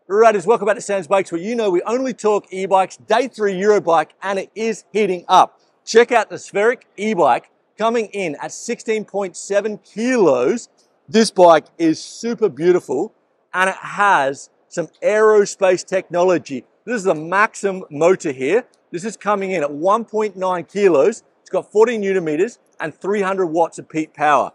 Riders, welcome back to Sam's Bikes, where you know we only talk e-bikes. Day 3 EuroBike, and it is heating up. Check out the Spaerik e-bike coming in at 16.7 kilos. This bike is super beautiful, and it has some aerospace technology. This is a Maxium motor here. This is coming in at 1.9 kilos. It's got 40 Newton meters and 300 watts of peak power.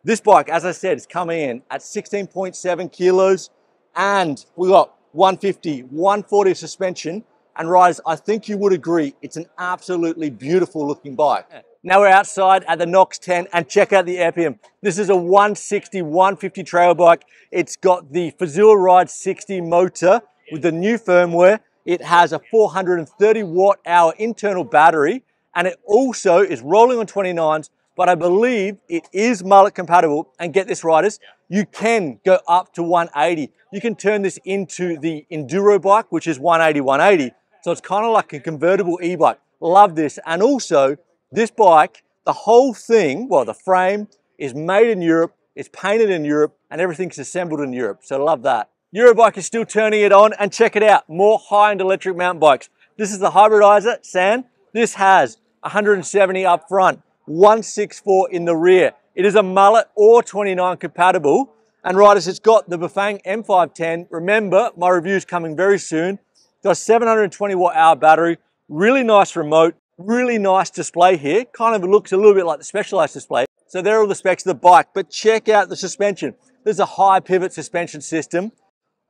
This bike, as I said, is coming in at 16.7 kilos. And we got 150, 140 suspension. And riders, I think you would agree, it's an absolutely beautiful looking bike. Now we're outside at the Knox 10 and check out the Epium. This is a 160, 150 trail bike. It's got the Fazil Ride 60 motor with the new firmware. It has a 430 watt hour internal battery, and it also is rolling on 29s, but I believe it is mullet compatible. And get this, riders, you can go up to 180. You can turn this into the enduro bike, which is 180, 180. So it's kind of like a convertible e-bike. Love this. And also this bike, the whole thing, well, the frame is made in Europe, it's painted in Europe, and everything's assembled in Europe. So love that. EuroBike is still turning it on, and check it out, more high-end electric mountain bikes. This is the Hybridizer Sann. This has 170 up front, 164 in the rear. It is a mullet or 29 compatible. And riders, it's got the Bafang M510. Remember, my review's coming very soon. Got a 720 watt hour battery, really nice remote, really nice display here. Kind of looks a little bit like the Specialized display. So there are all the specs of the bike, but check out the suspension. There's a high pivot suspension system.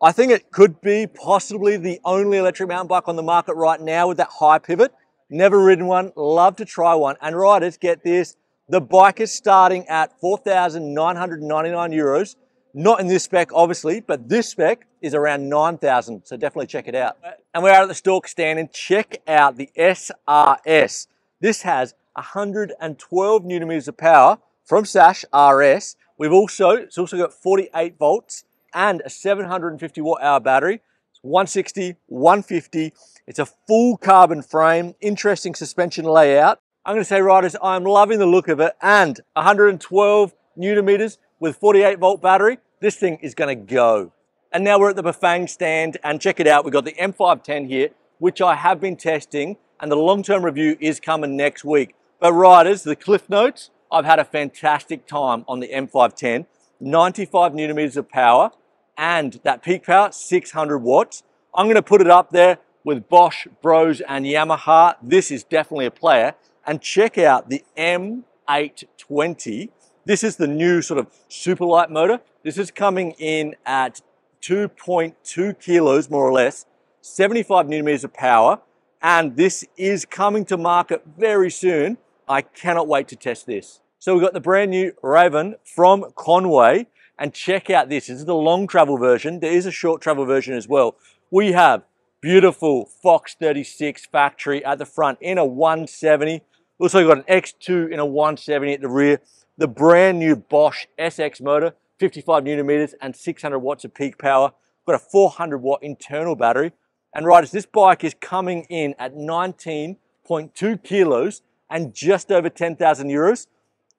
I think it could be possibly the only electric mountain bike on the market right now with that high pivot. Never ridden one, love to try one. And riders, get this, the bike is starting at 4,999 euros. Not in this spec, obviously, but this spec is around 9,000, so definitely check it out. And we're out at the Storck stand, and check out the SRS. This has 112 Newton meters of power from Sash RS. It's also got 48 volts and a 750 watt hour battery. It's 160, 150. It's a full carbon frame, interesting suspension layout. I'm going to say, riders, I'm loving the look of it, and 112 Newton meters with 48 volt battery. This thing is going to go. And now we're at the Bafang stand, and check it out. We've got the M510 here, which I have been testing, and the long-term review is coming next week. But riders, the cliff notes, I've had a fantastic time on the M510. 95 Newton meters of power, and that peak power, 600 watts. I'm going to put it up there with Bosch, Brose, and Yamaha. This is definitely a player. And check out the M820. This is the new sort of super light motor. This is coming in at 2.2 kilos, more or less, 75 Newton meters of power. And this is coming to market very soon. I cannot wait to test this. So we've got the brand new Ryvon from Conway. And check out this. This is the long travel version. There is a short travel version as well. We have beautiful Fox 36 factory at the front in a 170. Also got an X2 in a 170 at the rear. The brand new Bosch SX motor, 55 Newton meters and 600 watts of peak power. Got a 400 watt internal battery. And riders, this bike is coming in at 19.2 kilos and just over 10,000 euros.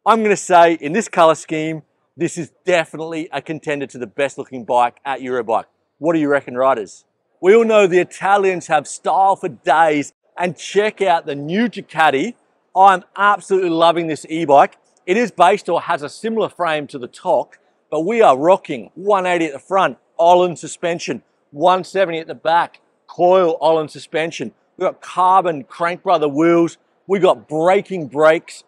I'm going to say in this color scheme, this is definitely a contender to the best looking bike at EuroBike. What do you reckon, riders? We all know the Italians have style for days, and check out the new Ducati. I'm absolutely loving this e-bike. It is based or has a similar frame to the Thok, but we are rocking 180 at the front, Öhlins suspension, 170 at the back, coil Öhlins suspension. We've got carbon crank brother wheels. We've got braking brakes,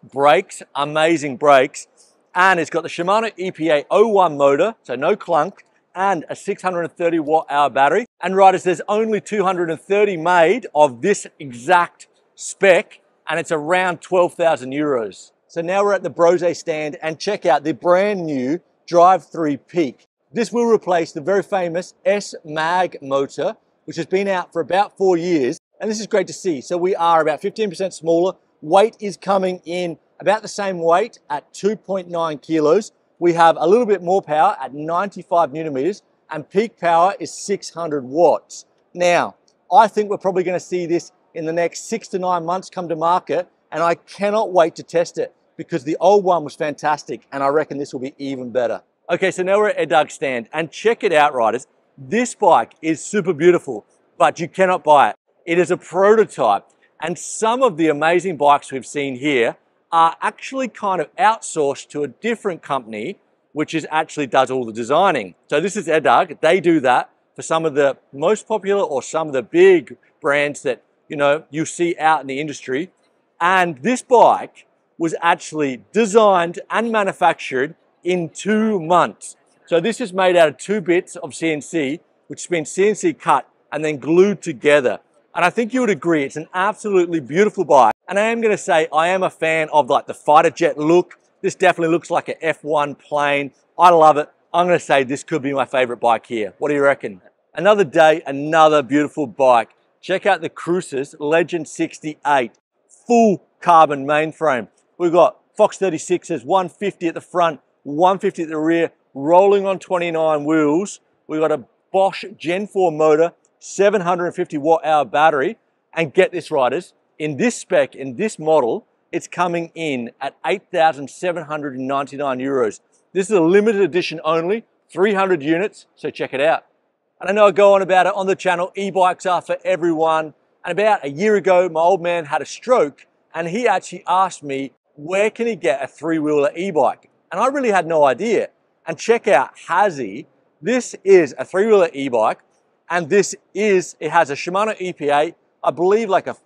amazing brakes. And it's got the Shimano EPA 01 motor, so no clunk, and a 630 watt hour battery. And riders, there's only 230 made of this exact spec, and it's around 12,000 euros. So now we're at the Brose stand, and check out the brand new Drive 3 Peak. This will replace the very famous S-Mag motor, which has been out for about 4 years. And this is great to see. So we are about 15% smaller. Weight is coming in about the same weight at 2.9 kilos. We have a little bit more power at 95 Newton meters, and peak power is 600 watts. Now, I think we're probably going to see this in the next 6 to 9 months come to market, and I cannot wait to test it because the old one was fantastic, and I reckon this will be even better. Okay, so now we're at Edug's stand, and check it out, riders. This bike is super beautiful, but you cannot buy it. It is a prototype, and some of the amazing bikes we've seen here are actually kind of outsourced to a different company, which actually does all the designing. So this is EDAG. They do that for some of the most popular or some of the big brands that you see out in the industry. And this bike was actually designed and manufactured in 2 months. So this is made out of 2 bits of CNC, which has been CNC cut and then glued together. And I think you would agree it's an absolutely beautiful bike. And I am going to say I am a fan of like the fighter jet look. This definitely looks like an F1 plane. I love it. I'm going to say this could be my favorite bike here. What do you reckon? Another day, another beautiful bike. Check out the Crussis Legend 68, full carbon mainframe. We've got Fox 36s, 150 at the front, 150 at the rear, rolling on 29 wheels. We've got a Bosch Gen 4 motor, 750 watt-hour battery. And get this, riders, in this spec, in this model, it's coming in at 8,799 euros. This is a limited edition only, 300 units, so check it out. And I know I go on about it on the channel, e-bikes are for everyone. And about a year ago, my old man had a stroke, and he actually asked me, where can he get a 3-wheeler e-bike? And I really had no idea. And check out Hase. This is a 3-wheeler e-bike, and it has a Shimano EPA, I believe like a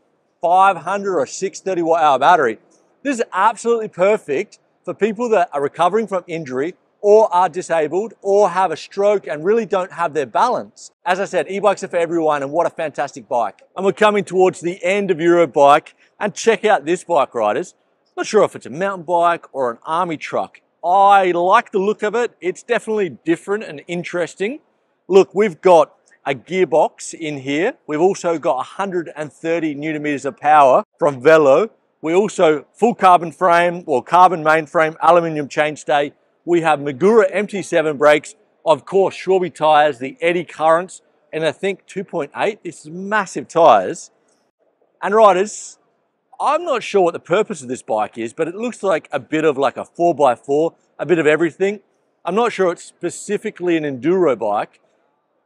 500 or 630 watt-hour battery. This is absolutely perfect for people that are recovering from injury or are disabled or have a stroke and really don't have their balance. As I said, e-bikes are for everyone, and what a fantastic bike. And we're coming towards the end of EuroBike, and check out this bike, riders. Not sure if it's a mountain bike or an army truck. I like the look of it. It's definitely different and interesting. Look, we've got a gearbox in here. We've also got 130 Newton meters of power from Velo. We also full carbon frame or carbon mainframe, aluminium chainstay. We have Magura MT7 brakes, of course, Shorby tires, the eddy currents, and I think 2.8. This is massive tires. And riders, I'm not sure what the purpose of this bike is, but it looks like a bit of like a 4x4, a bit of everything. I'm not sure it's specifically an enduro bike.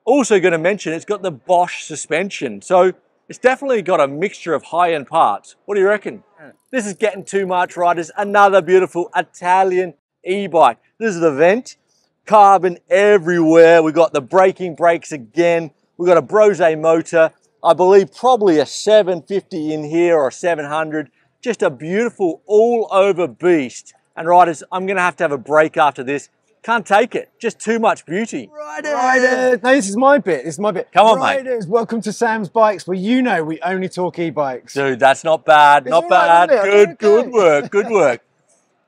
Also going to mention it's got the Bosch suspension, so it's definitely got a mixture of high-end parts. What do you reckon? This is getting too much, riders. Another beautiful Italian e-bike. This is the vent, carbon everywhere. We've got the braking brakes again. We've got a Brose motor. I believe probably a 750 in here or a 700. Just a beautiful all-over beast. And riders, I'm going to have a break after this. Can't take it. Just too much beauty. Riders! No, this is my bit. This is my bit. Come on, riders, mate. Welcome to Sam's Bikes, where we only talk e-bikes. Dude, that's not bad. Not bad. Good work. Good work.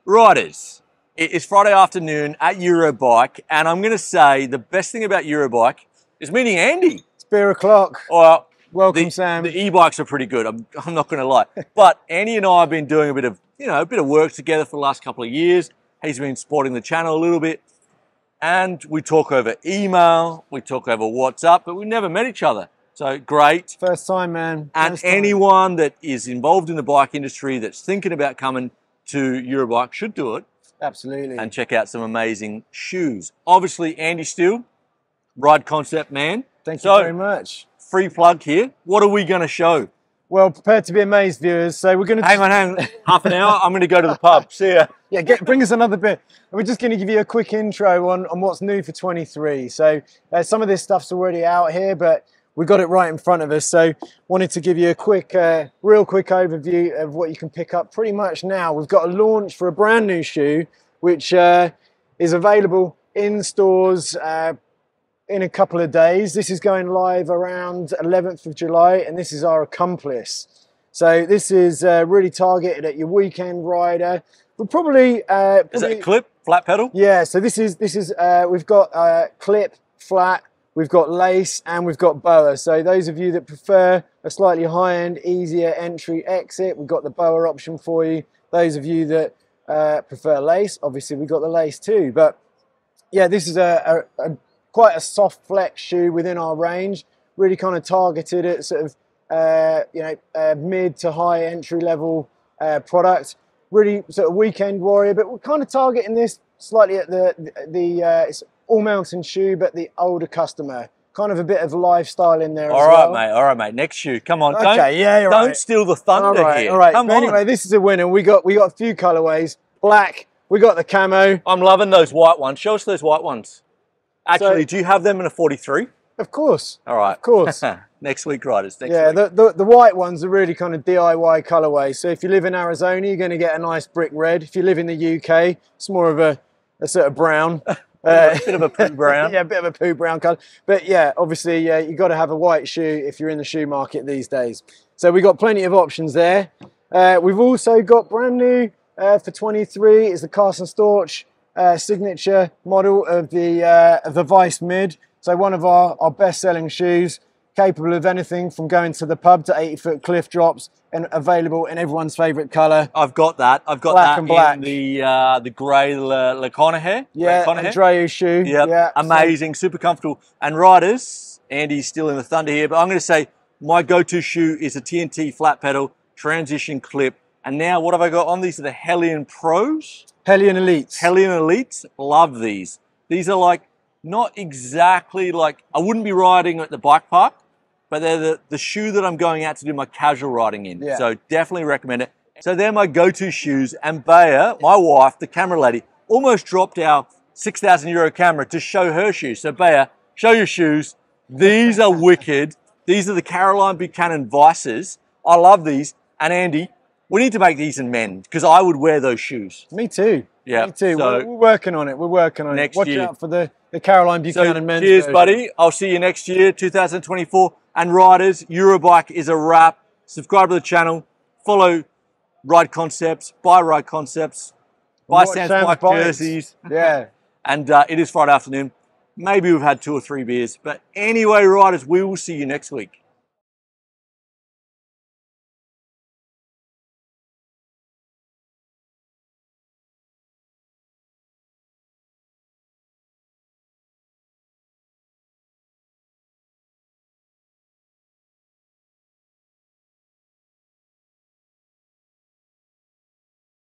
Riders, it is Friday afternoon at EuroBike, and I'm going to say the best thing about EuroBike is meeting Andy. It's beer o'clock. Well, welcome, Sam. The e-bikes are pretty good. I'm not going to lie. But Andy and I have been doing a bit of work together for the last couple of years. He's been supporting the channel a little bit. And we talk over email, we talk over WhatsApp, but we never met each other. So great. First time, man. And anyone that is involved in the bike industry that's thinking about coming to EuroBike should do it. Absolutely. And check out some amazing shoes. Obviously, Andy Steele, Ride Concept Man. Thank you very much. Free plug here. What are we going to show? Well, prepare to be amazed, viewers. So we're going to... Hang on. Half an hour. I'm going to go to the pub. See ya. Yeah, bring us another bit. We're just going to give you a quick intro on what's new for 23. So some of this stuff's already out here, but we got it right in front of us. So wanted to give you a quick, real quick overview of what you can pick up pretty much now. We've got a launch for a brand new shoe, which is available in stores in a couple of days. This is going live around 11th of July, and this is our Accomplice. So this is really targeted at your weekend rider. We're probably... is that a clip, flat pedal? Yeah, so this is we've got clip, flat, we've got lace, and we've got boa. So those of you that prefer a slightly high-end, easier entry exit, we've got the boa option for you. Those of you that prefer lace, obviously we've got the lace too. But yeah, this is quite a soft flex shoe within our range, really kind of targeted at sort of mid to high entry level product. Really sort of weekend warrior, but we're kind of targeting this slightly at it's all mountain shoe, but the older customer, kind of a bit of lifestyle in there All as right, well. mate. All right, mate. Next shoe. Come on. Okay, you're don't right. steal the thunder here. All right. Come but on. anyway, this is a winner. We got a few colorways. Black. We got the camo. I'm loving those white ones. Show us those white ones. Actually, do you have them in a 43? Of course. All right. Of course. Next week, riders. Next yeah, week. the white ones are really kind of DIY colorway. So if you live in Arizona, you're going to get a nice brick red. If you live in the UK, it's more of a sort of brown. A bit of a poo brown. Yeah, a bit of a poo brown colour. But yeah, obviously, you got to have a white shoe if you're in the shoe market these days. So we've got plenty of options there. We've also got brand new for 23 is the Carson Storch signature model of the Vice Mid. So one of our best-selling shoes, capable of anything from going to the pub to 80-foot cliff drops, and available in everyone's favourite colour. I've got that. I've got black that and black. in the grey Le Conacher. Yeah, Andreu shoe. Yep. Yeah, Amazing, super comfortable. And riders, Andy's still in the thunder here, but I'm going to say my go-to shoe is a TNT flat pedal, transition clip. And now what have I got on? These are the Hellion Pros. Hellion Elites. Hellion Elites. Love these. These are like, not exactly like, I wouldn't be riding at the bike park, but they're the shoe that I'm going out to do my casual riding in. Yeah. So definitely recommend it. So they're my go-to shoes. And Bea, my wife, the camera lady, almost dropped our €6,000 camera to show her shoes. So Bea, show your shoes. These are wicked. These are the Caroline Buchanan Vices. I love these. And Andy, we need to make these in men because I would wear those shoes. Me too. Yeah. Me too. So we're working on it. We're working on next it. Watch year. out for the Caroline Buchanan men's cheers, version. buddy. I'll see you next year, 2024. And riders, EuroBike is a wrap. Subscribe to the channel. Follow Ride Concepts. Buy Ride Concepts. Buy Watch Sam's Sam's Bike bikes. jerseys. Yeah. And it is Friday afternoon. Maybe we've had 2 or 3 beers. But anyway, riders, we will see you next week.